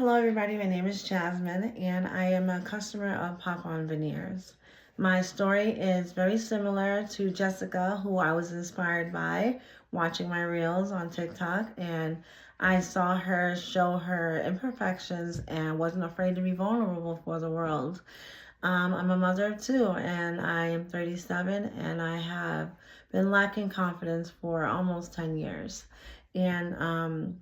Hello everybody, my name is Jasmine and I am a customer of Pop-On Veneers. My story is very similar to Jessica, who I was inspired by watching my reels on TikTok, and I saw her show her imperfections and wasn't afraid to be vulnerable for the world. I'm a mother of two and I am 37 and I have been lacking confidence for almost 10 years. And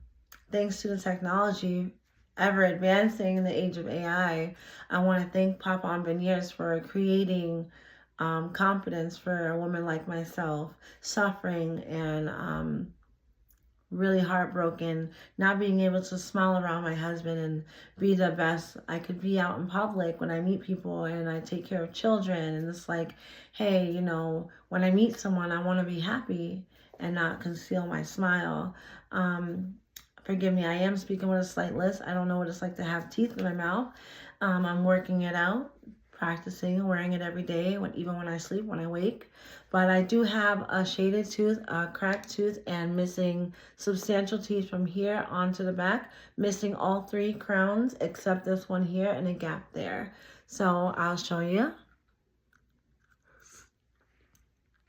thanks to the technology ever advancing in the age of AI, I want to thank Pop-On Veneers for creating confidence for a woman like myself, suffering and really heartbroken, not being able to smile around my husband and be the best I could be out in public when I meet people and I take care of children. And it's like, hey, when I meet someone, I want to be happy and not conceal my smile. Forgive me, I am speaking with a slight lisp. I don't know what it's like to have teeth in my mouth. I'm working it out, practicing, wearing it every day, even when I sleep, when I wake. But I do have a shaded tooth, a cracked tooth, and missing substantial teeth from here onto the back, missing all 3 crowns except this one here and a gap there. So I'll show you.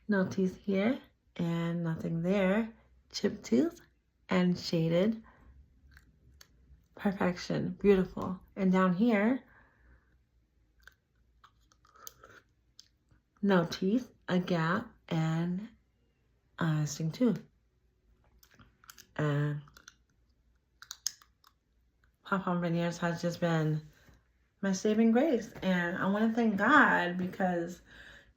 No teeth here and nothing there. Chipped tooth and shaded. Perfection, beautiful. And down here, no teeth, a gap, and a missing tooth. And Pop-On Veneers has just been my saving grace. And I want to thank God because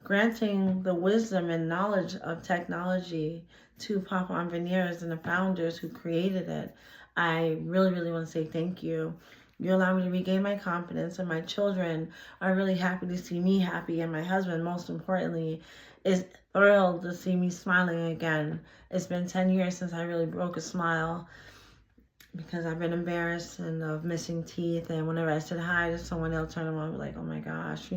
granting the wisdom and knowledge of technology to Pop-On Veneers and the founders who created it, I really, really want to say thank you. You allow me to regain my confidence, and my children are really happy to see me happy, and my husband, most importantly, is thrilled to see me smiling again. It's been 10 years since I really broke a smile because I've been embarrassed and of missing teeth, and whenever I said hi to someone, they'll turn around and be like, oh my gosh,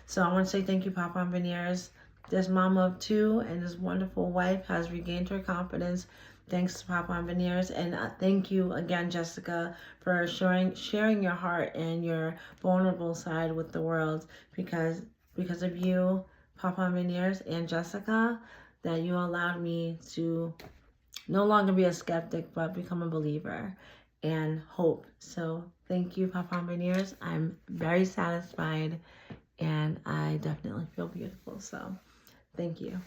So I want to say thank you, Pop-On Veneers. This mom of 2 and this wonderful wife has regained her confidence thanks to Pop-On Veneers. And thank you again, Jessica, for sharing your heart and your vulnerable side with the world, because of you, Pop-On Veneers, and Jessica, that you allowed me to no longer be a skeptic, but become a believer and hope. So thank you, Pop-On Veneers. I'm very satisfied and I definitely feel beautiful. So thank you.